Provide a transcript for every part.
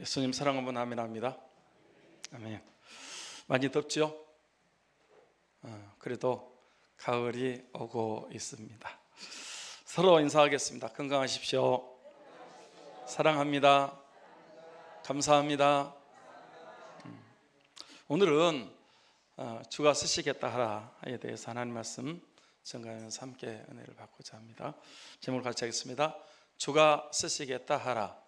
예수님 사랑 한번 아멘합니다. 아멘. 많이 덥죠? 그래도 가을이 오고 있습니다. 서로 인사하겠습니다. 건강하십시오. 사랑합니다. 감사합니다. 오늘은 주가 쓰시겠다 하라에 대해서 하나님 말씀 전가하면서 함께 은혜를 받고자 합니다. 제목을 같이 하겠습니다. 주가 쓰시겠다 하라.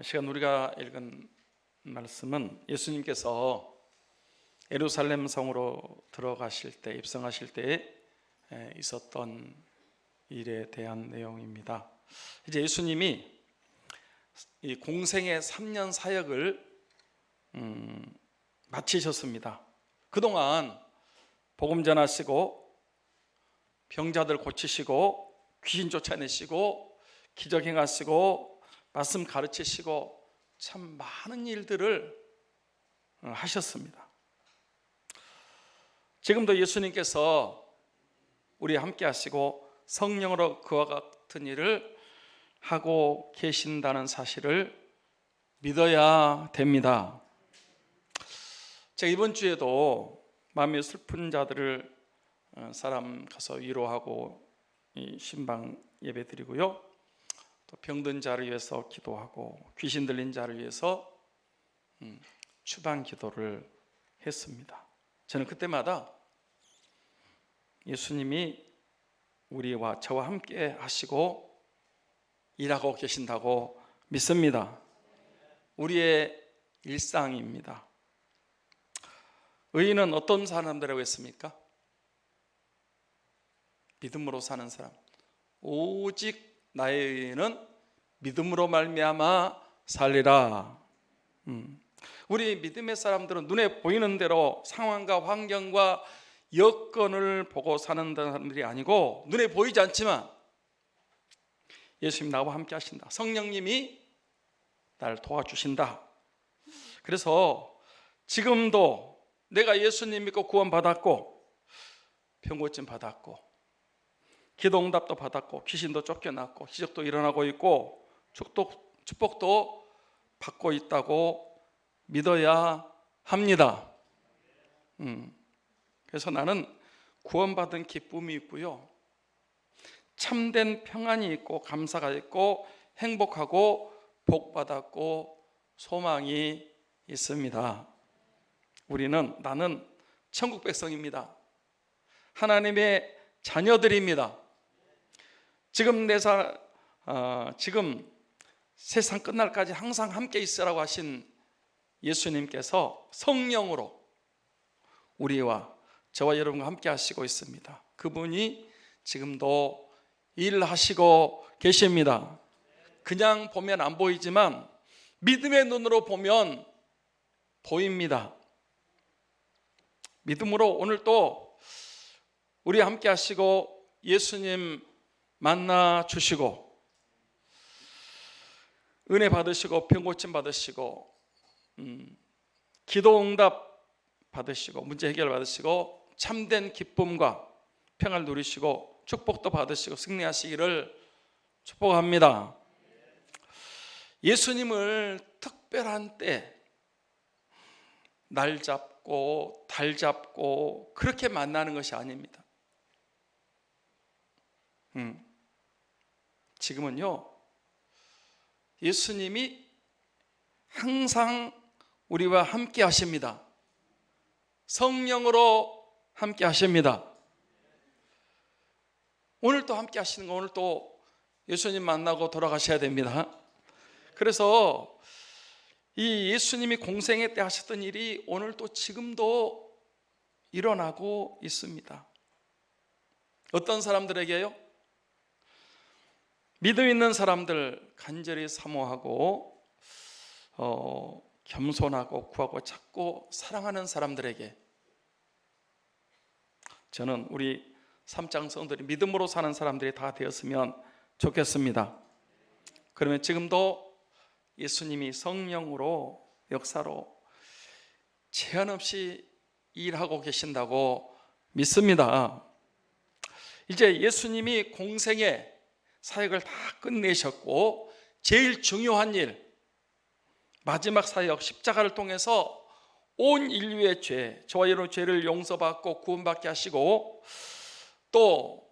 시간 우리가 읽은 말씀은 예수님께서 예루살렘 성으로 들어가실 때, 입성하실 때에 있었던 일에 대한 내용입니다. 이제 예수님이 이 공생의 3년 사역을 마치셨습니다. 그동안 복음 전하시고 병자들 고치시고 귀신 쫓아내시고 기적 행하시고 말씀 가르치시고 참 많은 일들을 하셨습니다. 지금도 예수님께서 우리와 함께 하시고 성령으로 그와 같은 일을 하고 계신다는 사실을 믿어야 됩니다. 제가 이번 주에도 마음이 슬픈 자들을 사람 가서 위로하고 신방 예배 드리고요, 또 병든 자를 위해서 기도하고 귀신 들린 자를 위해서 추방 기도를 했습니다. 저는 그때마다 예수님이 우리와 저와 함께 하시고 일하고 계신다고 믿습니다. 우리의 일상입니다. 의인은 어떤 사람들이라고 했습니까? 믿음으로 사는 사람. 오직 나의 의인은 믿음으로 말미암아 살리라. 우리 믿음의 사람들은 눈에 보이는 대로 상황과 환경과 여건을 보고 사는 사람들이 아니고, 눈에 보이지 않지만 예수님 나와 함께 하신다, 성령님이 나를 도와주신다. 그래서 지금도 내가 예수님 믿고 구원받았고 병고침 받았고 기도응답도 받았고 귀신도 쫓겨났고 기적도 일어나고 있고 축복도 받고 있다고 믿어야 합니다. 그래서 나는 구원받은 기쁨이 있고요, 참된 평안이 있고 감사가 있고 행복하고 복받았고 소망이 있습니다. 나는 천국 백성입니다. 하나님의 자녀들입니다. 지금 세상 끝날까지 항상 함께 있으라고 하신 예수님께서 성령으로 우리와 저와 여러분과 함께 하시고 있습니다. 그분이 지금도 일하시고 계십니다. 그냥 보면 안 보이지만 믿음의 눈으로 보면 보입니다. 믿음으로 오늘 또 우리와 함께 하시고 예수님 만나 주시고 은혜 받으시고 병고침 받으시고 기도 응답 받으시고 문제 해결 받으시고 참된 기쁨과 평안을 누리시고 축복도 받으시고 승리하시기를 축복합니다. 예수님을 특별한 때 날 잡고 달 잡고 그렇게 만나는 것이 아닙니다. 지금은요, 예수님이 항상 우리와 함께 하십니다. 성령으로 함께 하십니다. 오늘 또 함께 하시는 거, 오늘 또 예수님 만나고 돌아가셔야 됩니다. 그래서 이 예수님이 공생애 때 하셨던 일이 오늘 또 지금도 일어나고 있습니다. 어떤 사람들에게요? 믿음 있는 사람들, 간절히 사모하고 겸손하고 구하고 찾고 사랑하는 사람들에게. 저는 우리 삼장성들이 믿음으로 사는 사람들이 다 되었으면 좋겠습니다. 그러면 지금도 예수님이 성령으로 역사로 제한 없이 일하고 계신다고 믿습니다. 이제 예수님이 공생의 사역을 다 끝내셨고 제일 중요한 일, 마지막 사역 십자가를 통해서 온 인류의 죄, 저와 여러분의 죄를 용서받고 구원받게 하시고 또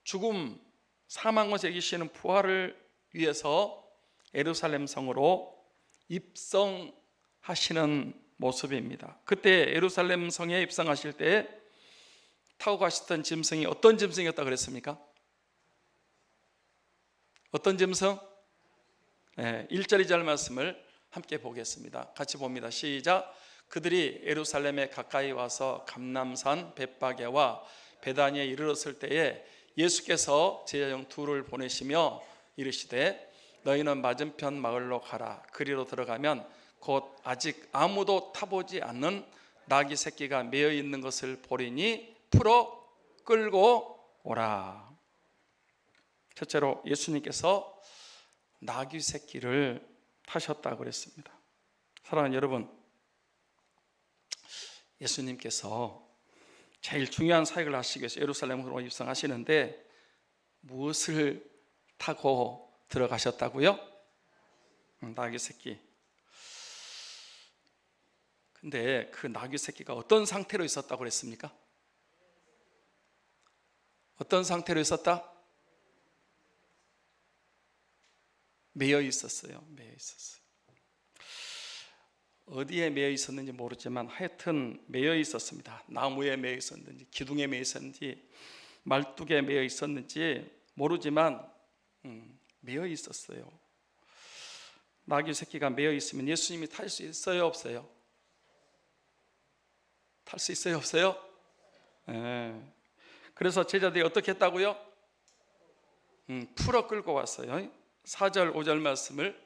죽음, 사망과 이기시는 부활을 위해서 예루살렘 성으로 입성하시는 모습입니다. 그때 예루살렘 성에 입성하실 때 타고 가셨던 짐승이 어떤 짐승이었다고 그랬습니까? 어떤 짐승? 1절 2절 말씀을 함께 보겠습니다. 같이 봅니다. 시작. 그들이 예루살렘에 가까이 와서 감람산 벳바게와 베다니에 이르렀을 때에 예수께서 제자 중 둘을 보내시며 이르시되 너희는 맞은편 마을로 가라. 그리로 들어가면 곧 아직 아무도 타보지 않는 나귀 새끼가 매어 있는 것을 보리니 풀어 끌고 오라. 첫째로 예수님께서 나귀 새끼를 타셨다고 그랬습니다. 사랑하는 여러분, 예수님께서 제일 중요한 사역을 하시기 위해서 예루살렘으로 입성하시는데 무엇을 타고 들어가셨다고요? 나귀 새끼. 근데 그 나귀 새끼가 어떤 상태로 있었다고 그랬습니까? 어떤 상태로 있었다? 매여 있었어요. 매여 있었어요. 어디에 매여 있었는지 모르지만 하여튼 매여 있었습니다. 나무에 매여 있었는지, 기둥에 매여 있었는지, 말뚝에 매여 있었는지 모르지만 매여 있었어요. 나귀 새끼가 매여 있으면 예수님이 탈 수 있어요, 없어요? 탈 수 있어요, 없어요? 그래서 제자들이 어떻게 했다고요? 풀어 끌고 왔어요. 4절 5절 말씀을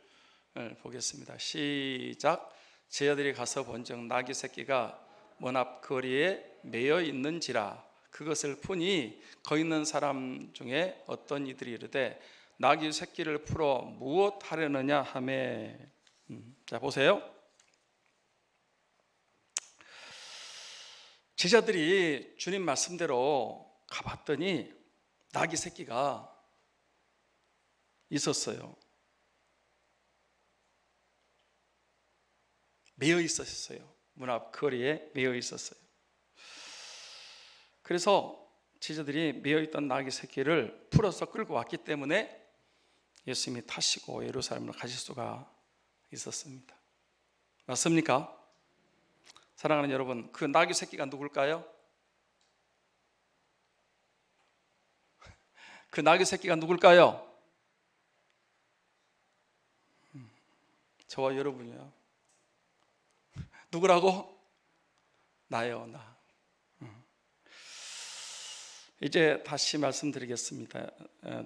보겠습니다. 시작. 제자들이 가서 본즉 나귀 새끼가 문 앞 거리에 매여 있는지라. 그것을 푸니 거기 있는 사람 중에 어떤 이들이 이르되 나귀 새끼를 풀어 무엇 하려느냐 하매. 자 보세요. 제자들이 주님 말씀대로 가봤더니 나귀 새끼가 있었어요. 매여 있었어요. 문 앞 거리에 매여 있었어요. 그래서 제자들이 매여 있던 나귀 새끼를 풀어서 끌고 왔기 때문에 예수님이 타시고 예루살렘으로 가실 수가 있었습니다. 맞습니까? 사랑하는 여러분, 그 나귀 새끼가 누굴까요? 그 나귀 새끼가 누굴까요? 저와 여러분이요. 누구라고? 나요, 나. 이제 다시 말씀드리겠습니다.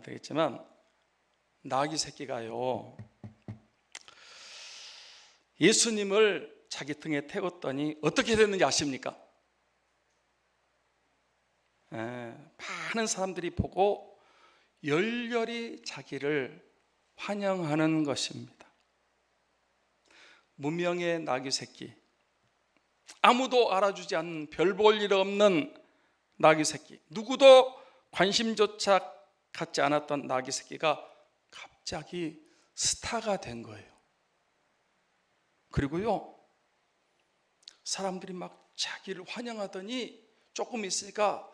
되겠지만 나귀 새끼가요, 예수님을 자기 등에 태웠더니 어떻게 됐는지 아십니까? 많은 사람들이 보고 열렬히 자기를 환영하는 것입니다. 무명의 나귀 새끼, 아무도 알아주지 않는 별 볼 일 없는 나귀 새끼, 누구도 관심조차 갖지 않았던 나귀 새끼가 갑자기 스타가 된 거예요. 그리고요, 사람들이 막 자기를 환영하더니 조금 있으니까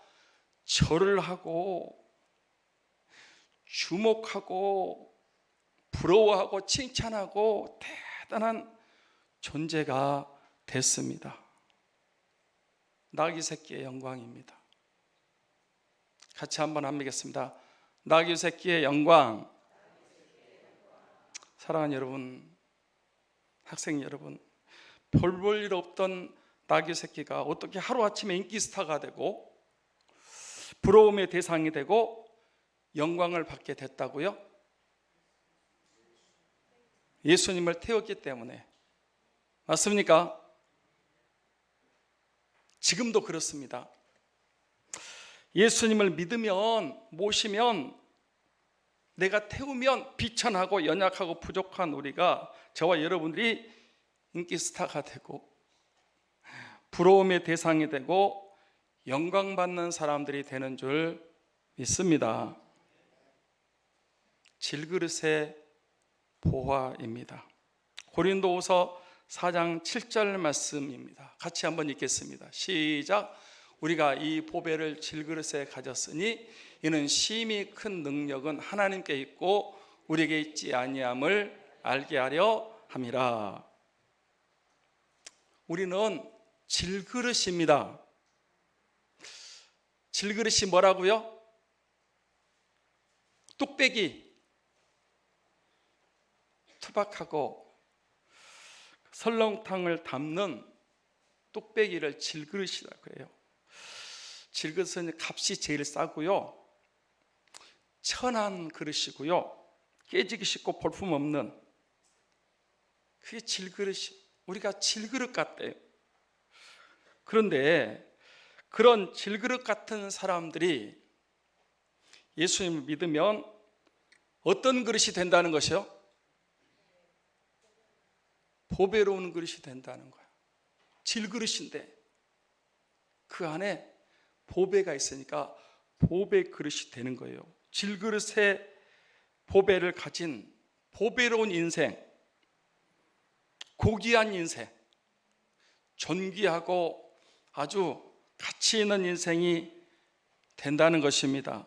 절을 하고 주목하고 부러워하고 칭찬하고 대단한 존재가 됐습니다. 나귀 새끼의 영광입니다. 같이 한번 하겠습니다. 나귀 새끼의 영광. 사랑하는 여러분, 학생 여러분, 별 볼 일 없던 나귀 새끼가 어떻게 하루아침에 인기 스타가 되고 부러움의 대상이 되고 영광을 받게 됐다고요? 예수님을 태웠기 때문에. 맞습니까? 지금도 그렇습니다. 예수님을 믿으면, 모시면, 내가 태우면 비천하고 연약하고 부족한 우리가, 저와 여러분들이 인기 스타가 되고 부러움의 대상이 되고 영광받는 사람들이 되는 줄 믿습니다. 질그릇의 보화입니다. 고린도후서 4장 7절 말씀입니다. 같이 한번 읽겠습니다. 시작. 우리가 이 보배를 질그릇에 가졌으니 이는 심히 큰 능력은 하나님께 있고 우리에게 있지 아니함을 알게 하려 함이라. 우리는 질그릇입니다. 질그릇이 뭐라고요? 뚝배기, 투박하고 설렁탕을 담는 뚝배기를 질그릇이라고 해요. 질그릇은 값이 제일 싸고요, 천한 그릇이고요, 깨지기 쉽고 볼품없는, 그게 질그릇이, 우리가 질그릇 같대요. 그런데 그런 질그릇 같은 사람들이 예수님을 믿으면 어떤 그릇이 된다는 것이요? 보배로운 그릇이 된다는 거예요. 질그릇인데 그 안에 보배가 있으니까 보배 그릇이 되는 거예요. 질그릇에 보배를 가진 보배로운 인생, 고귀한 인생, 존귀하고 아주 가치 있는 인생이 된다는 것입니다.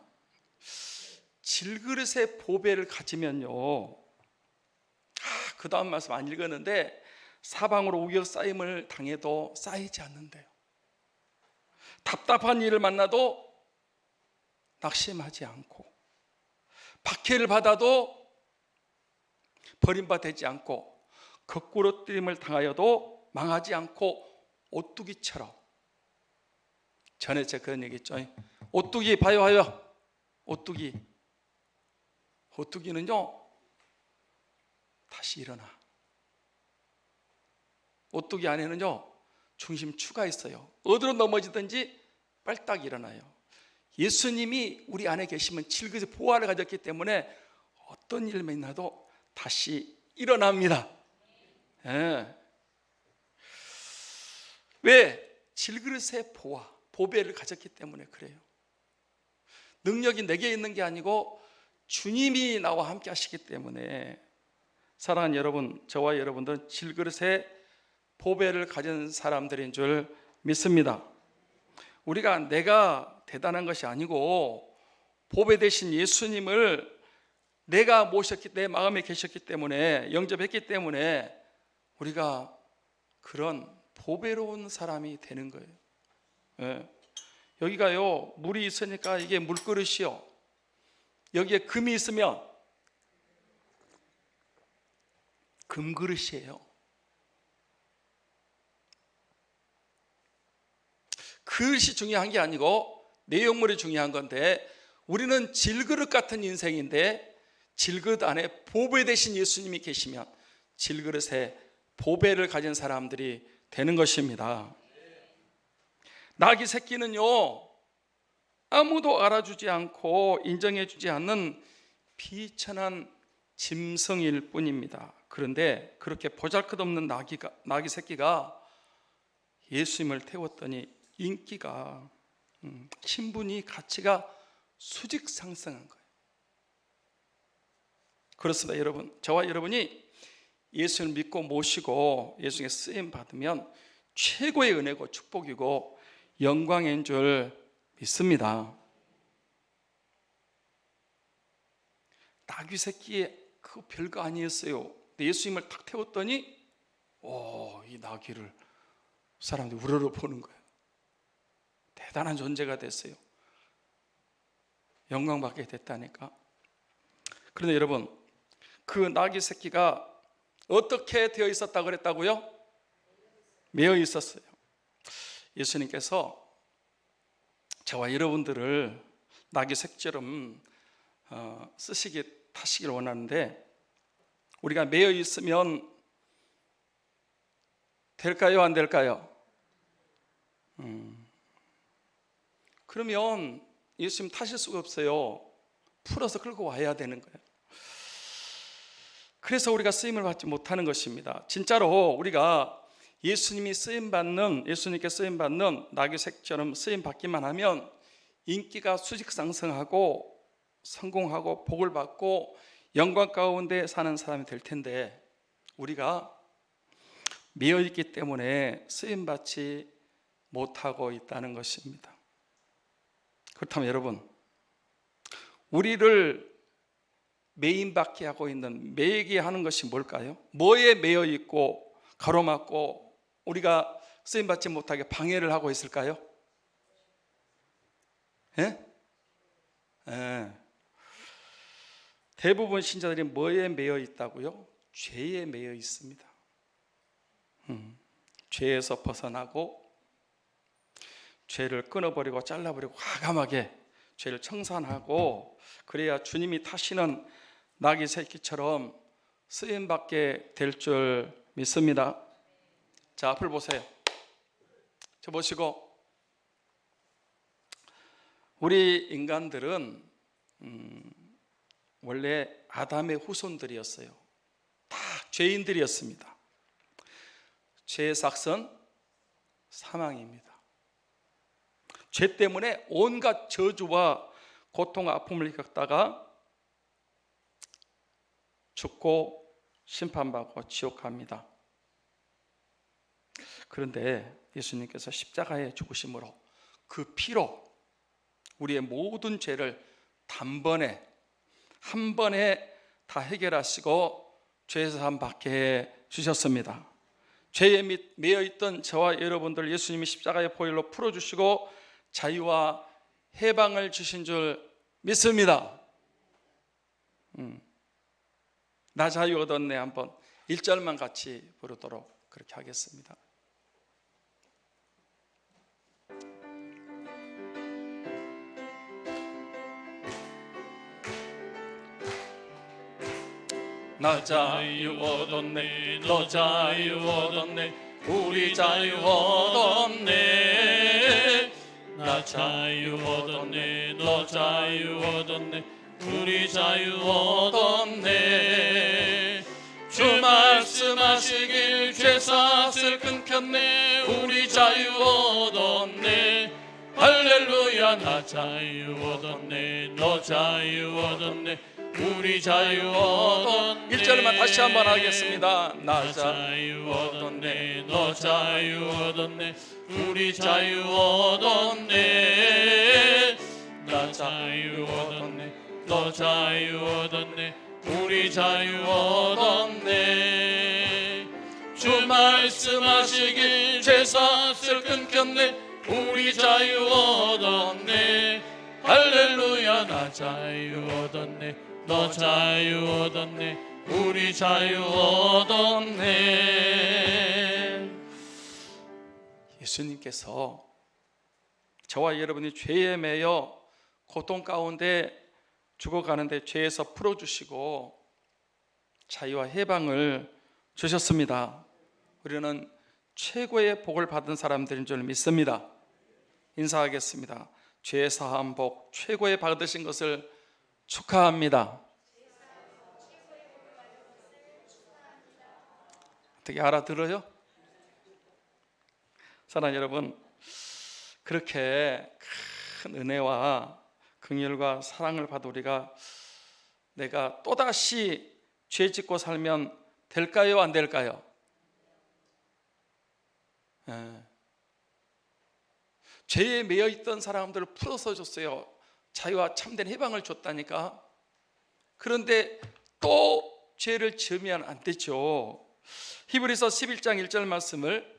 질그릇에 보배를 가지면요, 그 다음 말씀 안 읽었는데, 사방으로 우겨 쌓임을 당해도 쌓이지 않는데요. 답답한 일을 만나도 낙심하지 않고, 박해를 받아도 버림받지 않고, 거꾸로 뜨림을 당하여도 망하지 않고, 오뚜기처럼. 전에 제가 그런 얘기 했죠. 오뚜기 봐요 하여. 오뚜기는요 다시 일어나. 오뚜기 안에는요 중심추가 있어요. 어디로 넘어지든지 빨딱 일어나요. 예수님이 우리 안에 계시면 질그릇의 보화를 가졌기 때문에 어떤 일을 만나도 다시 일어납니다. 예. 왜? 질그릇의 보배를 가졌기 때문에 그래요. 능력이 내게 있는 게 아니고 주님이 나와 함께 하시기 때문에, 사랑하는 여러분, 저와 여러분들은 질그릇의 보배를 가진 사람들인 줄 믿습니다. 우리가 내가 대단한 것이 아니고 보배 되신 예수님을 내가 모셨기, 내 마음에 계셨기 때문에, 영접했기 때문에 우리가 그런 보배로운 사람이 되는 거예요. 예. 여기가요 물이 있으니까 이게 물그릇이요, 여기에 금이 있으면 금그릇이에요. 그릇이 중요한 게 아니고 내용물이 중요한 건데, 우리는 질그릇 같은 인생인데 질그릇 안에 보배 되신 예수님이 계시면 질그릇에 보배를 가진 사람들이 되는 것입니다. 나귀 새끼는요 아무도 알아주지 않고 인정해주지 않는 비천한 짐승일 뿐입니다. 그런데 그렇게 보잘것없는 나귀 새끼가 예수님을 태웠더니 인기가, 신분이, 가치가 수직 상승한 거예요. 그렇습니다. 여러분, 저와 여러분이 예수를 믿고 모시고 예수님의 쓰임 받으면 최고의 은혜고 축복이고 영광인 줄 믿습니다. 나귀 새끼에 그거 별거 아니었어요. 근데 예수님을 탁 태웠더니 이 나귀를 사람들이 우러러 보는 거예요. 대단한 존재가 됐어요. 영광받게 됐다니까. 그런데 여러분, 그 나귀 새끼가 어떻게 되어 있었다고 그랬다고요? 매여 있었어요. 예수님께서 저와 여러분들을 나귀 새끼처럼 타시길 원하는데, 우리가 매여 있으면 될까요? 안 될까요? 그러면 예수님 타실 수가 없어요. 풀어서 끌고 와야 되는 거예요. 그래서 우리가 쓰임을 받지 못하는 것입니다. 진짜로 우리가 예수님께 쓰임받는 나귀 새끼처럼 쓰임받기만 하면 인기가 수직 상승하고 성공하고 복을 받고 영광 가운데 사는 사람이 될 텐데 우리가 매여 있기 때문에 쓰임 받지 못하고 있다는 것입니다. 그렇다면 여러분, 우리를 매임받게 하고 있는, 매이게 하는 것이 뭘까요? 뭐에 매여 있고 가로막고 우리가 쓰임 받지 못하게 방해를 하고 있을까요? 예? 예. 대부분 신자들이 뭐에 매여 있다고요? 죄에 매여 있습니다. 죄에서 벗어나고 죄를 끊어버리고 잘라버리고 과감하게 죄를 청산하고 그래야 주님이 타시는 나귀 새끼처럼 쓰임받게 될 줄 믿습니다. 자, 앞을 보세요. 저 보시고, 우리 인간들은 원래 아담의 후손들이었어요. 다 죄인들이었습니다. 죄의 삭은 사망입니다. 죄 때문에 온갖 저주와 고통, 아픔을 겪다가 죽고 심판받고 지옥 갑니다. 그런데 예수님께서 십자가에 죽으심으로 그 피로 우리의 모든 죄를 단번에 한 번에 다 해결하시고 죄사함 받게 해주셨습니다. 죄에 매여있던 저와 여러분들 예수님이 십자가의 보혈로 풀어주시고 자유와 해방을 주신 줄 믿습니다. 나 자유 얻었네. 한번 1절만 같이 부르도록 그렇게 하겠습니다. 나 자유 얻었네. 너 자유 얻었네. 우리 자유 얻었네. 나 자유 얻었네. 너 자유 얻었네. 우리 자유 얻었네. 주 말씀하시길 죄사슬 끊겼네. 우리 자유 얻었네. 할렐루야. 나 자유 얻었네. 너 자유 얻었네. 우리 자유 얻었네. 1절만 다시 한번 하겠습니다. 나 자유 얻었네. 너 자유 얻었네. 우리 자유 얻었네. 나 자유 얻었네. 너 자유 얻었네. 우리 자유 얻었네. 주 말씀하시길 죄사슬 끊겼네. 우리 자유 얻었네. 할렐루야. 나 자유 얻었네. 너 자유 얻었네. 우리 자유 얻었네. 예수님께서 저와 여러분이 죄에 매여 고통 가운데 죽어가는데 죄에서 풀어주시고 자유와 해방을 주셨습니다. 우리는 최고의 복을 받은 사람들인 줄 믿습니다. 인사하겠습니다. 죄 사함 복 최고의 받으신 것을 축하합니다. 어떻게 알아들어요? 사랑하는 여러분, 그렇게 큰 은혜와 긍휼과 사랑을 받은 우리가 내가 또다시 죄 짓고 살면 될까요? 안 될까요? 죄에 매여 있던 사람들을 풀어서 줬어요. 자유와 참된 해방을 줬다니까. 그런데 또 죄를 지으면 안 되죠. 히브리서 11장 1절 말씀을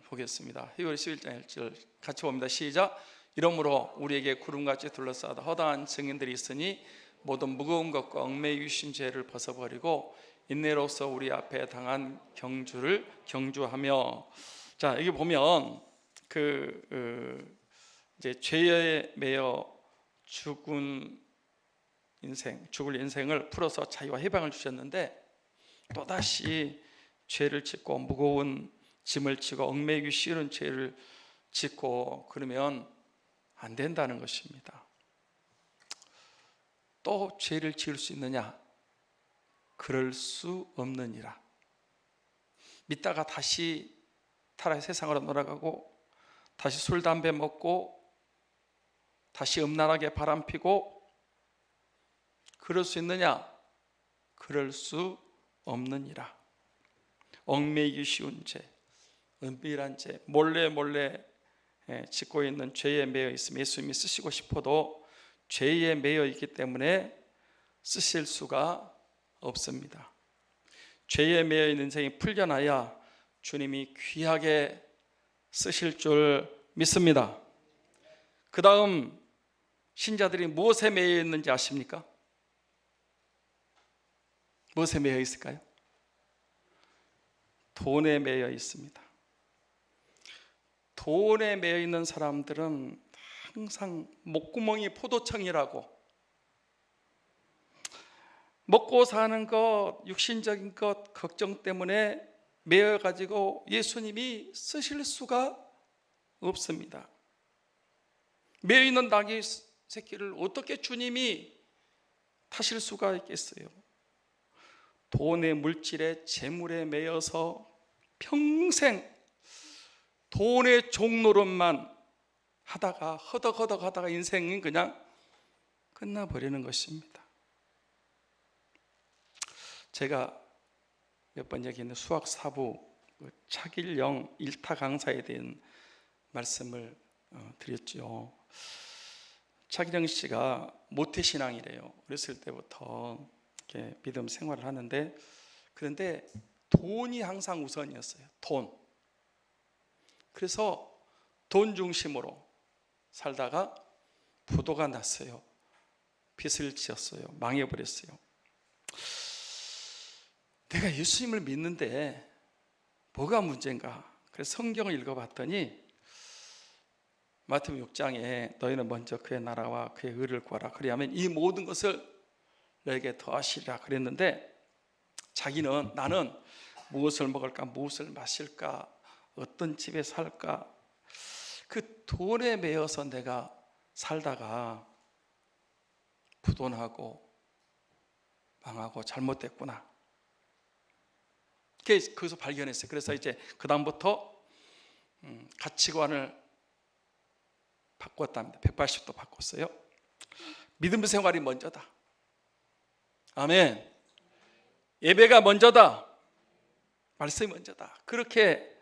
보겠습니다. 히브리서 11장 1절 같이 봅니다. 시작. 이러므로 우리에게 구름같이 둘러싸다 허다한 증인들이 있으니 모든 무거운 것과 얽매여 유신 죄를 벗어버리고 인내로서 우리 앞에 당한 경주를 경주하며. 자, 여기 보면 이제 죄에 매여 죽을 인생을 풀어서 자유와 해방을 주셨는데 또다시 죄를 짓고 무거운 짐을 지고 얽매이기 쉬운 죄를 짓고 그러면 안 된다는 것입니다. 또 죄를 지을 수 있느냐? 그럴 수 없느니라. 믿다가 다시 타락의 세상으로 돌아가고 다시 술, 담배 먹고 다시 음란하게 바람피고 그럴 수 있느냐? 그럴 수 없느니라. 얽매이기 쉬운 죄, 은밀한 죄, 몰래 짓고 있는 죄에 매여 있으면 예수님이 쓰시고 싶어도 죄에 매여 있기 때문에 쓰실 수가 없습니다. 죄에 매여 있는 인생이 풀려나야 주님이 귀하게 쓰실 줄 믿습니다. 그 다음 신자들이 무엇에 매여 있는지 아십니까? 무엇에 매여 있을까요? 돈에 매여 있습니다. 돈에 매여 있는 사람들은 항상 목구멍이 포도청이라고, 먹고 사는 것, 육신적인 것 걱정 때문에 매여가지고 예수님이 쓰실 수가 없습니다. 매여있는 나귀 새끼를 어떻게 주님이 타실 수가 있겠어요? 돈의 물질에 재물에 매여서 평생 돈의 종노릇만 하다가 허덕허덕 하다가 인생이 그냥 끝나버리는 것입니다. 제가 몇 번 얘기했는데 수학 사부 차길영 1타 강사에 대한 말씀을 드렸죠. 차길영 씨가 모태신앙이래요. 어렸을 때부터 이렇게 믿음 생활을 하는데, 그런데 돈이 항상 우선이었어요. 돈. 그래서 돈 중심으로 살다가 부도가 났어요. 빚을 지었어요. 망해버렸어요. 내가 예수님을 믿는데 뭐가 문제인가? 그래서 성경을 읽어봤더니 마태복음 6장에 너희는 먼저 그의 나라와 그의 의를 구하라. 그리하면 이 모든 것을 너에게 더하시리라 그랬는데, 자기는 나는 무엇을 먹을까, 무엇을 마실까, 어떤 집에 살까, 그 돈에 매여서 내가 살다가 부도나고 망하고 잘못됐구나. 거기서 발견했어요. 그래서 이제 그 다음부터 가치관을 바꿨답니다. 180도 바꿨어요. 믿음 생활이 먼저다. 아멘. 예배가 먼저다. 말씀이 먼저다. 그렇게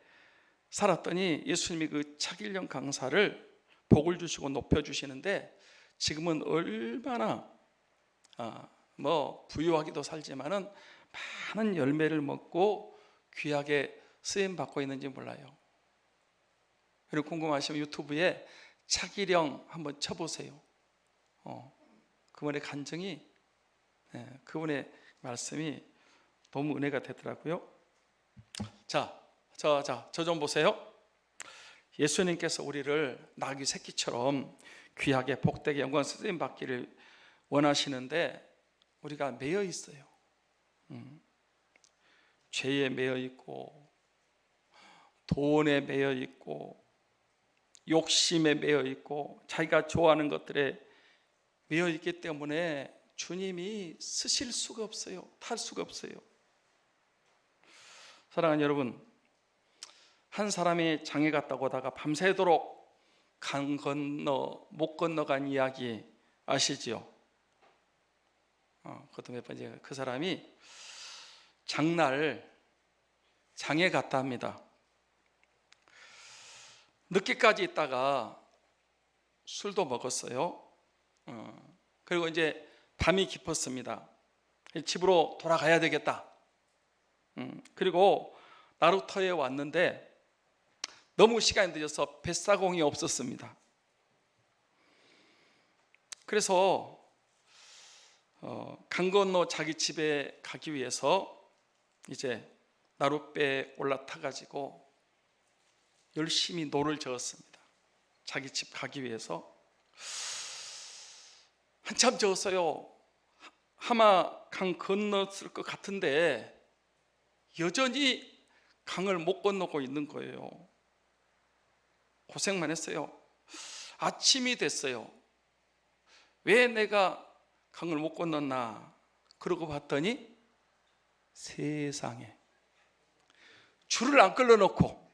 살았더니 예수님이 그 차길령 강사를 복을 주시고 높여주시는데, 지금은 얼마나 부유하기도 살지만은 많은 열매를 먹고 귀하게 쓰임받고 있는지 몰라요. 그리고 궁금하시면 유튜브에 차길영 한번 쳐보세요. 그분의 간증이, 그분의 말씀이 너무 은혜가 되더라고요. 저 좀 보세요. 예수님께서 우리를 나귀 새끼처럼 귀하게 복되게 영광 쓰임 받기를 원하시는데, 우리가 매여 있어요. 죄에 매여 있고, 돈에 매여 있고, 욕심에 매여 있고, 자기가 좋아하는 것들에 매여 있기 때문에 주님이 쓰실 수가 없어요. 탈 수가 없어요. 사랑하는 여러분, 한 사람이 장에 갔다고 하다가 밤새도록 강 건너 못 건너간 이야기 아시죠? 그것도 몇 번째, 그 사람이 장날 장에 갔다 합니다. 늦게까지 있다가 술도 먹었어요. 그리고 이제 밤이 깊었습니다. 집으로 돌아가야 되겠다. 그리고 나루터에 왔는데 너무 시간이 늦어서 뱃사공이 없었습니다. 그래서 강 건너 자기 집에 가기 위해서 이제 나룻배에 올라타가지고 열심히 노를 저었습니다. 자기 집 가기 위해서 한참 저었어요. 아마 강 건넜을 것 같은데 여전히 강을 못 건너고 있는 거예요. 고생만 했어요. 아침이 됐어요. 왜 내가 강을 못 건넜나 그러고 봤더니 세상에 줄을 안 끌어놓고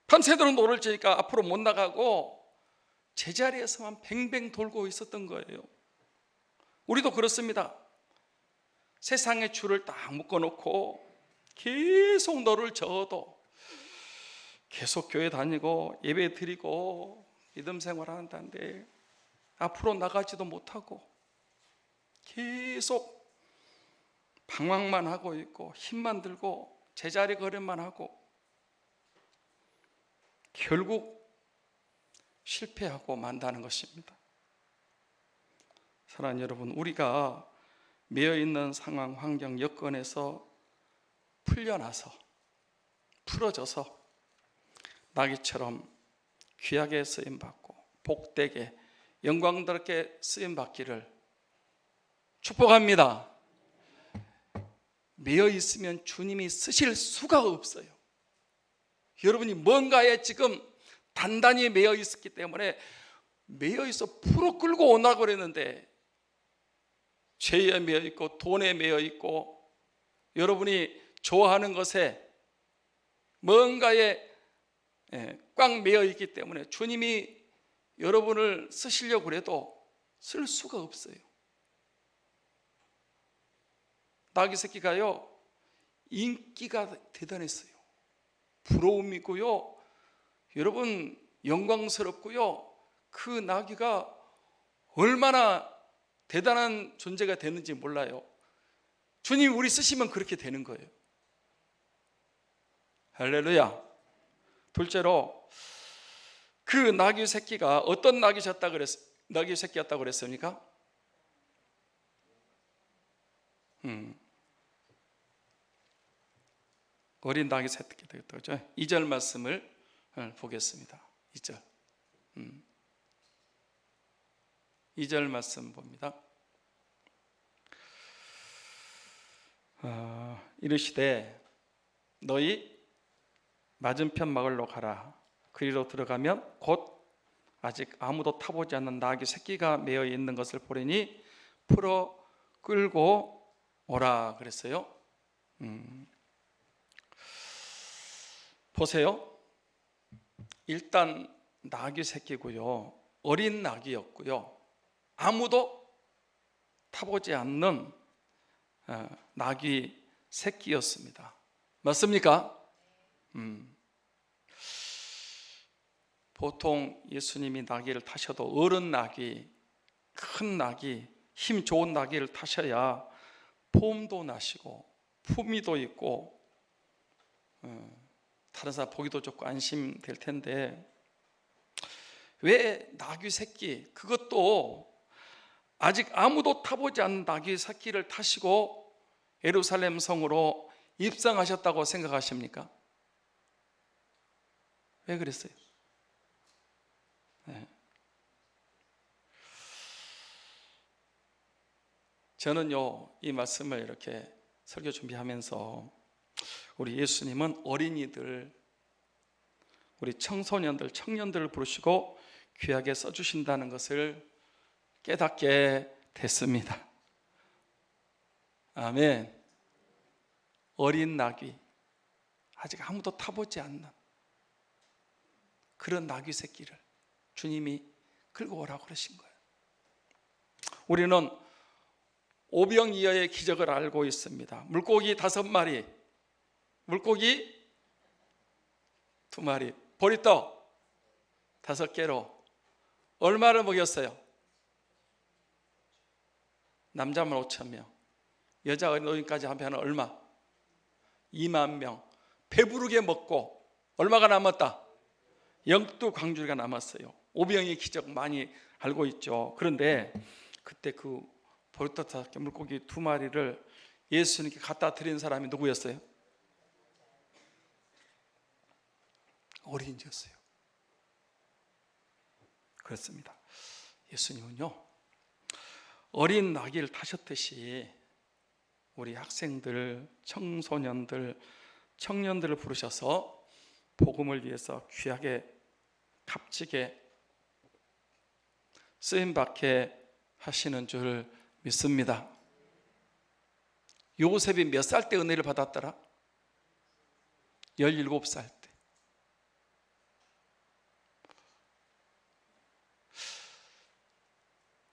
밤새도록 노를 지니까 앞으로 못 나가고 제자리에서만 뱅뱅 돌고 있었던 거예요. 우리도 그렇습니다. 세상의 줄을 딱 묶어놓고 계속 너를 저어도 계속 교회 다니고 예배 드리고 믿음 생활한다는데 앞으로 나가지도 못하고 계속 방황만 하고 있고 힘만 들고 제자리 걸음만 하고 결국 실패하고 만다는 것입니다. 사랑하는 여러분, 우리가 매여있는 상황, 환경, 여건에서 풀려나서 풀어져서 나귀처럼 귀하게 쓰임받고 복되게 영광스럽게 쓰임받기를 축복합니다. 매여 있으면 주님이 쓰실 수가 없어요. 여러분이 뭔가에 지금 단단히 매여 있었기 때문에 매여 있어 풀어 끌고 오라고 그랬는데 죄에 매여 있고 돈에 매여 있고 여러분이 좋아하는 것에 뭔가에 꽉 매여 있기 때문에 주님이 여러분을 쓰시려고 해도 쓸 수가 없어요. 나귀 새끼가요 인기가 대단했어요. 부러움이고요, 여러분 영광스럽고요, 그 나귀가 얼마나 대단한 존재가 됐는지 몰라요. 주님이 우리 쓰시면 그렇게 되는 거예요. 할렐루야. 둘째로 그 나귀 새끼가 어떤 나귀 새끼였다고 그랬습니까? 어린 나귀 새끼 되겠죠. 2절 말씀을 보겠습니다. 2절 2절 말씀 봅니다. 이르시되 너희 맞은편 마을로 가라. 그리로 들어가면 곧 아직 아무도 타보지 않는 나귀 새끼가 매어 있는 것을 보리니 풀어 끌고 오라 그랬어요. 보세요. 일단 나귀 새끼고요, 어린 나귀였고요, 아무도 타보지 않는 나귀 새끼였습니다. 맞습니까? 보통 예수님이 나귀를 타셔도 어른 나귀, 큰 나귀, 힘 좋은 나귀를 타셔야 폼도 나시고 품위도 있고 다른 사람 보기도 좋고 안심될 텐데 왜 나귀 새끼, 그것도 아직 아무도 타보지 않는 나귀 새끼를 타시고 예루살렘 성으로 입성하셨다고 생각하십니까? 왜 그랬어요? 저는요 이 말씀을 이렇게 설교 준비하면서 우리 예수님은 어린이들, 우리 청소년들, 청년들을 부르시고 귀하게 써주신다는 것을 깨닫게 됐습니다. 아멘. 어린 나귀, 아직 아무도 타보지 않는 그런 나귀 새끼를 주님이 끌고 오라고 그러신 거예요. 우리는 오병이어의 기적을 알고 있습니다. 물고기 5마리, 물고기 2마리, 보리떡 5개로 얼마를 먹였어요? 남자만 5,000명, 여자 어린이까지 하면 얼마? 2만 명 배부르게 먹고 얼마가 남았다? 12광주리가 남았어요. 오병이의 기적 많이 알고 있죠. 그런데 그때 그 보리떡 5개, 물고기 2마리를 예수님께 갖다 드린 사람이 누구였어요? 어린이였어요. 그렇습니다. 예수님은요 어린 나귀를 타셨듯이 우리 학생들, 청소년들, 청년들을 부르셔서 복음을 위해서 귀하게 값지게 쓰임받게 하시는 줄 믿습니다. 요셉이 몇 살 때 은혜를 받았더라? 17살 때.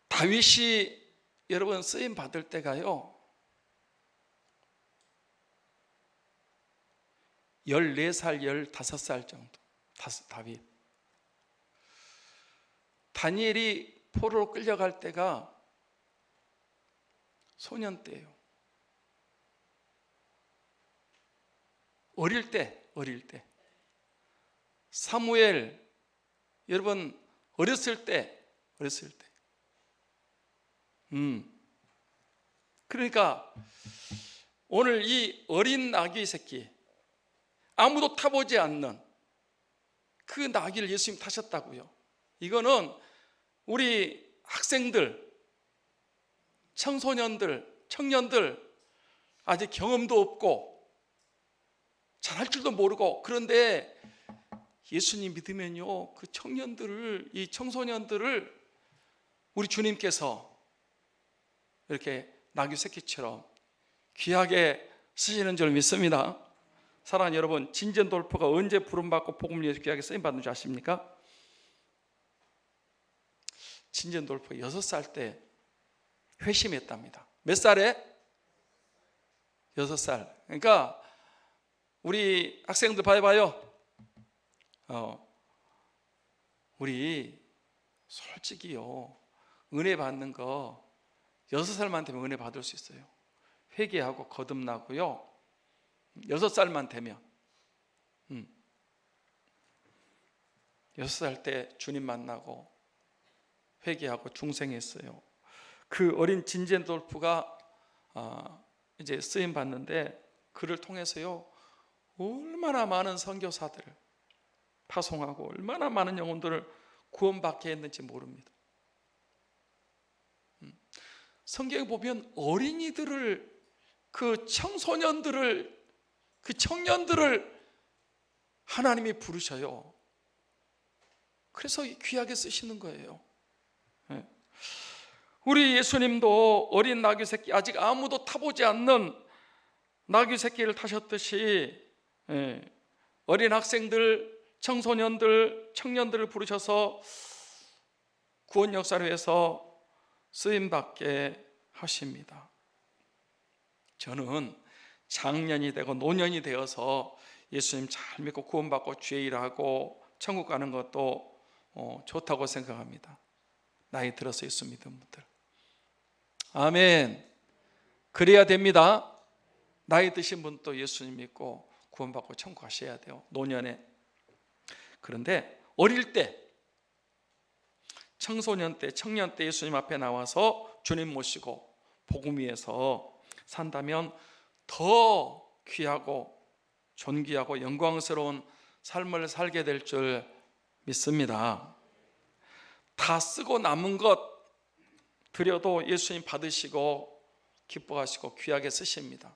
다윗이 여러분 쓰임 받을 때가요 14살, 15살 정도. 다윗. 다니엘이 포로로 끌려갈 때가 소년 때예요. 어릴 때. 사무엘, 여러분 어렸을 때. 그러니까 오늘 이 어린 나귀 새끼, 아무도 타보지 않는 그 나귀를 예수님 타셨다고요. 이거는 우리 학생들, 청소년들, 청년들 아직 경험도 없고 잘할 줄도 모르고, 그런데 예수님 믿으면요, 그 청년들을, 이 청소년들을 우리 주님께서 이렇게 나귀 새끼처럼 귀하게 쓰시는 줄 믿습니다. 사랑하는 여러분, 진전돌포가 언제 부름받고 복음을 위해서 귀하게 쓰임받는 줄 아십니까? 진전돌포 6살 때 회심했답니다. 몇 살에? 6살. 그러니까 우리 학생들 봐봐요. 우리 솔직히요, 은혜 받는 거 6살만 되면 은혜 받을 수 있어요. 회개하고 거듭나고요, 6살만 되면 6살 때 주님 만나고 회개하고 중생했어요. 그 어린 진젠돌프가 이제 쓰임 받는데, 그를 통해서요 얼마나 많은 선교사들을 파송하고 얼마나 많은 영혼들을 구원받게 했는지 모릅니다. 성경에 보면 어린이들을, 그 청소년들을, 그 청년들을 하나님이 부르셔요. 그래서 귀하게 쓰시는 거예요. 우리 예수님도 어린 나귀 새끼, 아직 아무도 타보지 않는 나귀 새끼를 타셨듯이 어린 학생들, 청소년들, 청년들을 부르셔서 구원 역사를 위해서 쓰임받게 하십니다. 저는 장년이 되고 노년이 되어서 예수님 잘 믿고 구원받고 주의 일하고 천국 가는 것도 좋다고 생각합니다. 나이 들어서 예수 믿는 분들, 아멘. 그래야 됩니다. 나이 드신 분도 예수님 믿고 구원받고 천국 가셔야 돼요, 노년에. 그런데 어릴 때, 청소년 때, 청년 때 예수님 앞에 나와서 주님 모시고 복음 위해서 산다면 더 귀하고 존귀하고 영광스러운 삶을 살게 될 줄 믿습니다. 다 쓰고 남은 것 드려도 예수님 받으시고 기뻐하시고 귀하게 쓰십니다.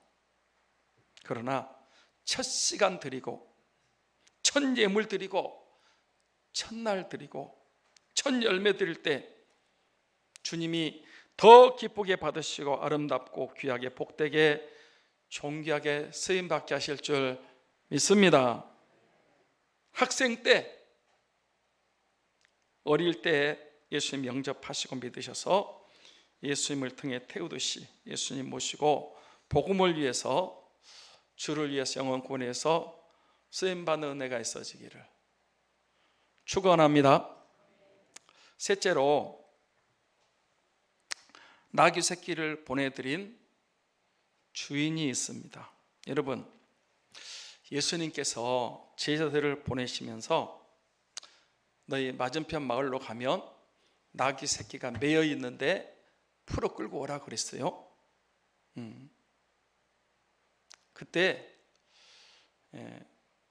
그러나 첫 시간 드리고, 첫 예물 드리고, 첫날 드리고, 첫 열매 드릴 때 주님이 더 기쁘게 받으시고 아름답고 귀하게 복되게 존귀하게 쓰임받게 하실 줄 믿습니다. 학생 때, 어릴 때 예수님 영접하시고 믿으셔서 예수님을 등에 태우듯이 예수님 모시고 복음을 위해서, 주를 위해서 영혼 구원해서 쓰임받는 은혜가 있어지기를 축원합니다. 셋째로, 나귀 새끼를 보내드린 주인이 있습니다. 여러분, 예수님께서 제자들을 보내시면서 너희 맞은편 마을로 가면 나귀 새끼가 매여 있는데 풀어 끌고 오라 그랬어요. 그때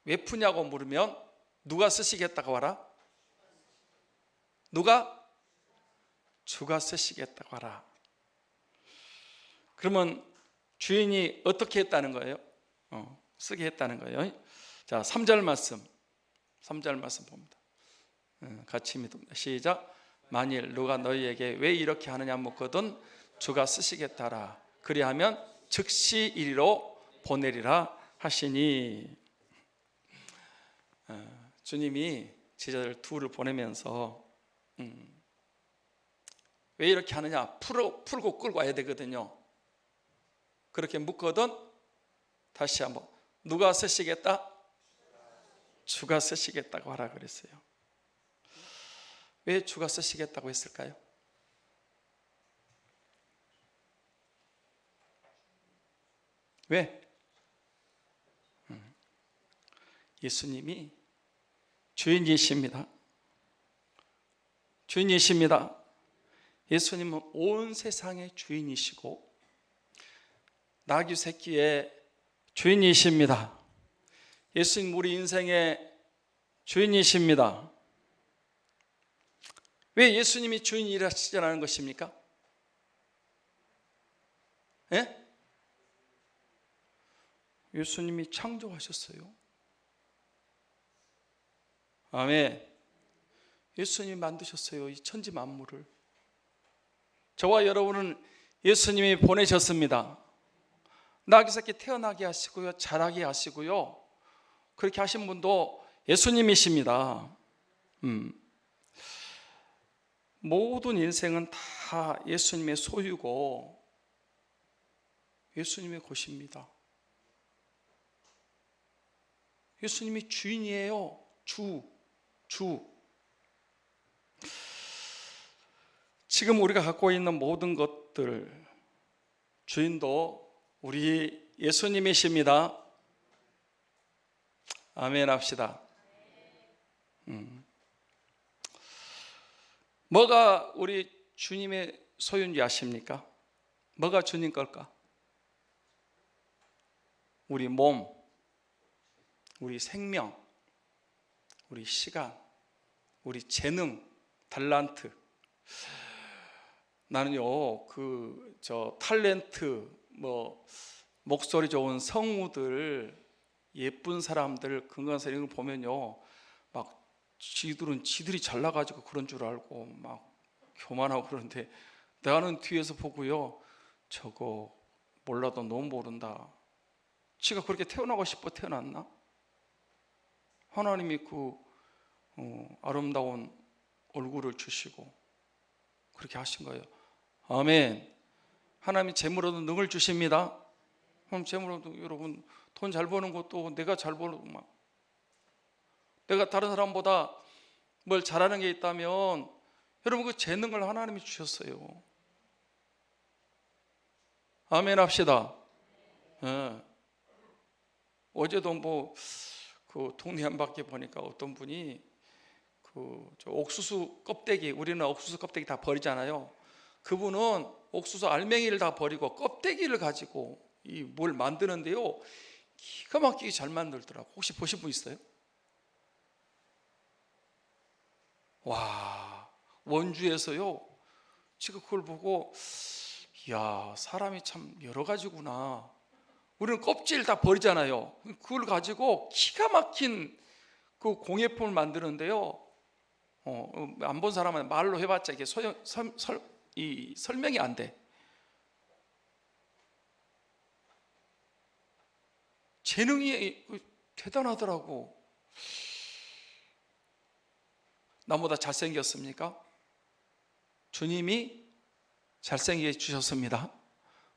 왜 푸냐고 물으면 누가 쓰시겠다고 하라? 누가? 주가 쓰시겠다고 하라. 그러면 주인이 어떻게 했다는 거예요? 쓰게 했다는 거예요. 자, 3절 말씀 봅니다. 같이 믿습니다. 시작. 만일 누가 너희에게 왜 이렇게 하느냐 묻거든 주가 쓰시겠다라. 그리하면 즉시 이리로 보내리라 하시니. 주님이 제자들 둘을 보내면서 왜 이렇게 하느냐, 풀고 끌고 와야 되거든요. 그렇게 묻거든 다시 한번 누가 쓰시겠다? 주가 쓰시겠다고 하라 그랬어요. 왜 주가 쓰시겠다고 했을까요? 왜? 예수님이 주인이십니다. 주인이십니다. 예수님은 온 세상의 주인이시고 나귀 새끼의 주인이십니다. 예수님 우리 인생의 주인이십니다. 왜 예수님이 주인이라시자는 것입니까? 예? 예수님이 창조하셨어요. 아멘. 예수님이 만드셨어요. 이 천지 만물을. 저와 여러분은 예수님이 보내셨습니다. 나귀 새끼 태어나게 하시고요, 자라게 하시고요, 그렇게 하신 분도 예수님이십니다. 모든 인생은 다 예수님의 소유고 예수님의 것입니다. 예수님이 주인이에요. 주. 지금 우리가 갖고 있는 모든 것들 주인도 우리 예수님이십니다. 아멘 합시다. 뭐가 우리 주님의 소유인지 아십니까? 뭐가 주님 걸까? 우리 몸, 우리 생명, 우리 시간, 우리 재능, 달란트. 나는요, 탤런트, 목소리 좋은 성우들, 예쁜 사람들, 건강한 사람 이런 거 보면요, 막 지들이 잘나가지고 그런 줄 알고 막 교만하고 그러는데, 나는 뒤에서 보고요, 저거 몰라도 너무 모른다. 지가 그렇게 태어나고 싶어 태어났나? 하나님이 아름다운 얼굴을 주시고 그렇게 하신 거예요. 아멘. 하나님이 재물로도 능을 주십니다. 그럼 재물로도 여러분 돈 잘 버는 것도 내가 잘 버는 막 내가 다른 사람보다 뭘 잘하는 게 있다면 여러분 그 재능을 하나님이 주셨어요. 아멘 합시다. 네. 어제도 그 동네 한 바퀴 보니까 어떤 분이 저 옥수수 껍데기, 우리는 옥수수 껍데기 다 버리잖아요. 그분은 옥수수 알맹이를 다 버리고 껍데기를 가지고 뭘 만드는데요, 기가 막히게 잘 만들더라고. 혹시 보신 분 있어요? 와, 원주에서요, 지금 그걸 보고 이야, 사람이 참 여러 가지구나. 우리는 껍질 다 버리잖아요. 그걸 가지고 기가 막힌 그 공예품을 만드는데요, 안 본 사람은 말로 해봤자 이게 설명이 안 돼. 재능이 대단하더라고. 나보다 잘생겼습니까? 주님이 잘생기게 주셨습니다.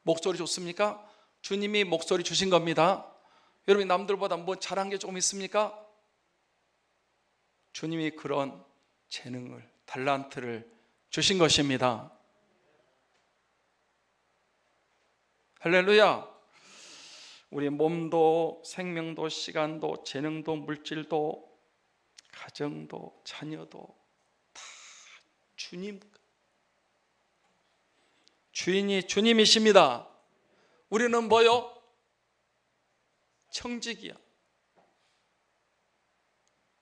목소리 좋습니까? 주님이 목소리 주신 겁니다. 여러분이 남들보다 뭐 잘한 게 조금 있습니까? 주님이 그런 재능을, 달란트를 주신 것입니다. 할렐루야. 우리 몸도 생명도 시간도 재능도 물질도 가정도 자녀도 다 주인이 주님이십니다. 우리는 뭐요? 청직이야.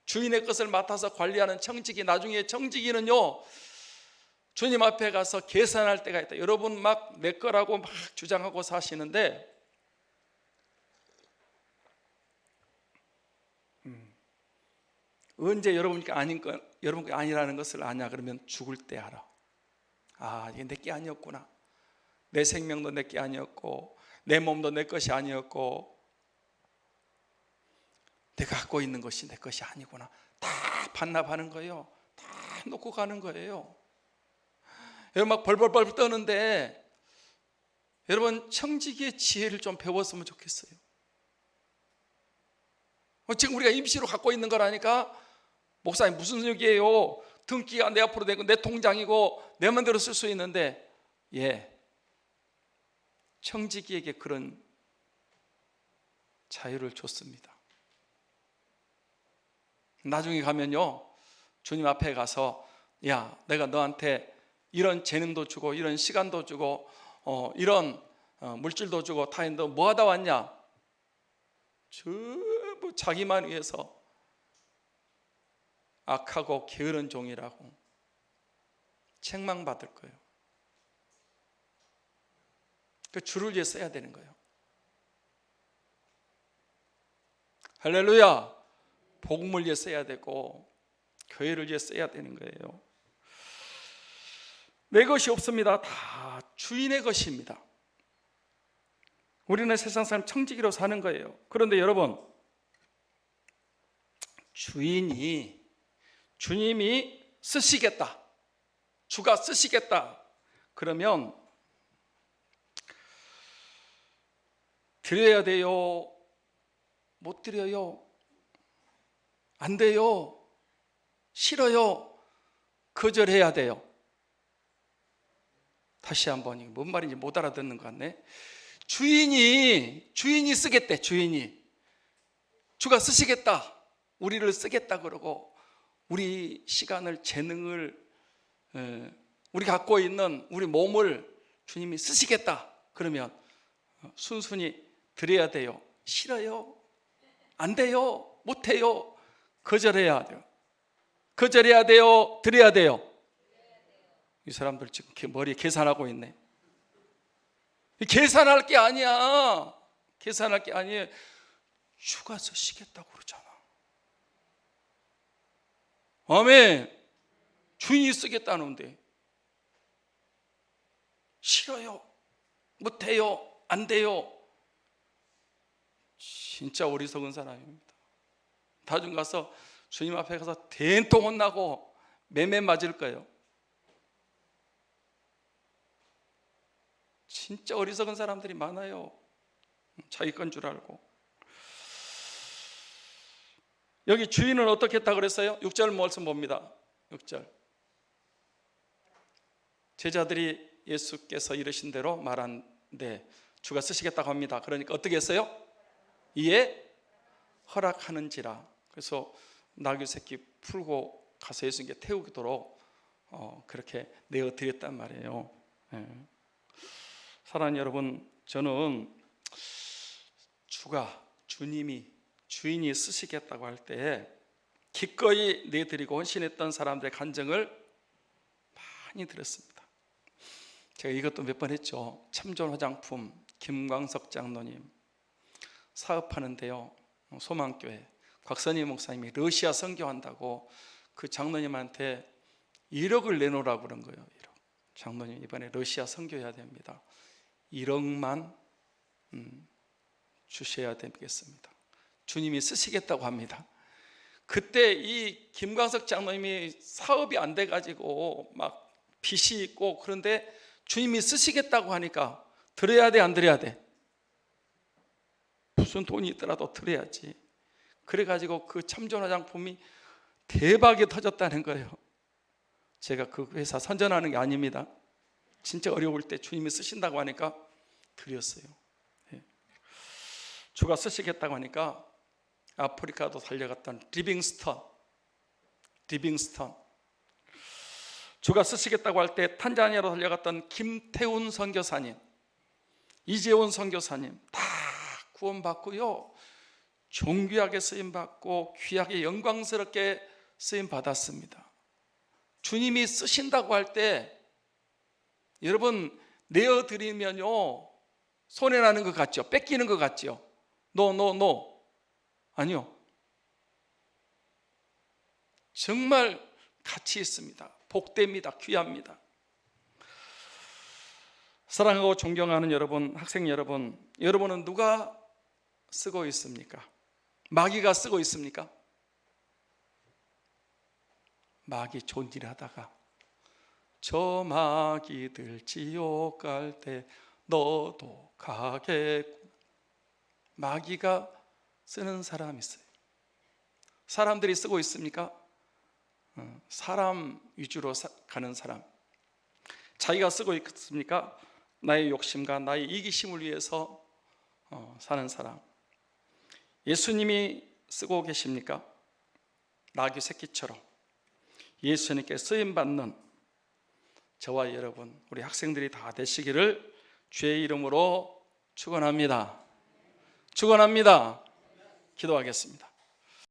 주인의 것을 맡아서 관리하는 청직이, 나중에 청직이는요, 주님 앞에 가서 계산할 때가 있다. 여러분 막 내 거라고 막 주장하고 사시는데 언제 여러분 게 아니라는 것을 아냐? 그러면 죽을 때 알아. 아, 이게 내 게 아니었구나. 내 생명도 내 게 아니었고 내 몸도 내 것이 아니었고 내가 갖고 있는 것이 내 것이 아니구나. 다 반납하는 거예요. 다 놓고 가는 거예요. 여러분 막 벌벌벌 떠는데 여러분 청지기의 지혜를 좀 배웠으면 좋겠어요. 지금 우리가 임시로 갖고 있는 거라니까. 목사님 무슨 얘기예요? 등기가 내 앞으로 되고 내 통장이고 내 마음대로 쓸 수 있는데, 예, 청지기에게 그런 자유를 줬습니다. 나중에 가면요, 주님 앞에 가서 야, 내가 너한테 이런 재능도 주고 이런 시간도 주고 이런 물질도 주고 다 했는데 뭐 하다 왔냐? 전부 자기만 위해서 악하고 게으른 종이라고 책망받을 거예요. 그 주를 위해 써야 되는 거예요. 할렐루야. 복음을 위해 써야 되고 교회를 위해 써야 되는 거예요. 내 것이 없습니다. 다 주인의 것입니다. 우리는 세상 사람 청지기로 사는 거예요. 그런데 여러분, 주님이 쓰시겠다, 주가 쓰시겠다 그러면 드려야 돼요? 못 드려요? 안 돼요? 싫어요? 거절해야 돼요? 다시 한번, 이게 뭔 말인지 못 알아듣는 것 같네. 주인이 쓰겠대. 주가 쓰시겠다, 우리를 쓰겠다 그러고 우리 시간을, 재능을, 우리 갖고 있는 우리 몸을 주님이 쓰시겠다 그러면 순순히 드려야 돼요? 싫어요? 안 돼요? 못해요? 거절해야 돼요? 거절해야 돼요? 드려야 돼요? 이 사람들 지금 머리에 계산하고 있네. 계산할 게 아니야. 계산할 게 아니에요. 주가 쓰시겠다고 그러잖아. 아멘. 주인이 쓰겠다는데 싫어요, 못해요, 안 돼요. 진짜 어리석은 사람입니다. 나중 가서 주님 앞에 가서 된통 혼나고 매매 맞을 거예요. 진짜 어리석은 사람들이 많아요. 자기 건 줄 알고. 여기 주인은 어떻게 했다 그랬어요? 6절 말씀 봅니다. 6절. 제자들이 예수께서 이르신 대로 말한데 주가 쓰시겠다고 합니다. 그러니까 어떻게 했어요? 이에 허락하는지라. 그래서 나귀 새끼 풀고 가서 예수님께 태우도록 그렇게 내어드렸단 말이에요. 사랑하는 여러분, 저는 주인이 쓰시겠다고 할 때 기꺼이 내드리고 헌신했던 사람들의 간증을 많이 들었습니다. 제가 이것도 몇 번 했죠. 참좋은 화장품 김광석 장로님 사업하는데요, 소망교회 곽선희 목사님이 러시아 선교한다고 그 장로님한테 1억을 내놓으라고 그런 거예요. 1억. 장로님 이번에 러시아 선교해야 됩니다. 1억만 주셔야 되겠습니다. 주님이 쓰시겠다고 합니다. 그때 이 김광석 장로님이 사업이 안 돼가지고 막 빚이 있고, 그런데 주님이 쓰시겠다고 하니까 드려야 돼, 안 드려야 돼? 무슨 돈이 있더라도 드려야지. 그래가지고 그 참좋은 화장품이 대박이 터졌다는 거예요. 제가 그 회사 선전하는 게 아닙니다. 진짜 어려울 때 주님이 쓰신다고 하니까 드렸어요. 주가 쓰시겠다고 하니까 아프리카도 달려갔던 리빙스턴, 주가 쓰시겠다고 할 때 탄자니아로 달려갔던 김태훈 선교사님, 이재훈 선교사님 다 구원받고요, 존귀하게 쓰임받고 귀하게 영광스럽게 쓰임받았습니다. 주님이 쓰신다고 할 때 여러분 내어드리면요 손해나는 것 같죠? 뺏기는 것 같죠? 노 아니요, 정말 가치 있습니다. 복됩니다. 귀합니다. 사랑하고 존경하는 여러분, 학생 여러분, 여러분은 누가 쓰고 있습니까? 마귀가 쓰고 있습니까? 마귀 존질하다가 저 마귀들 지옥 갈 때 너도 가겠구나, 마귀가 쓰는 사람이 있어요. 사람들이 쓰고 있습니까? 사람 위주로 가는 사람. 자기가 쓰고 있습니까? 나의 욕심과 나의 이기심을 위해서 사는 사람. 예수님이 쓰고 계십니까? 나귀 새끼처럼 예수님께 쓰임받는 저와 여러분, 우리 학생들이 다 되시기를 주의 이름으로 축원합니다. 축원합니다. 기도하겠습니다.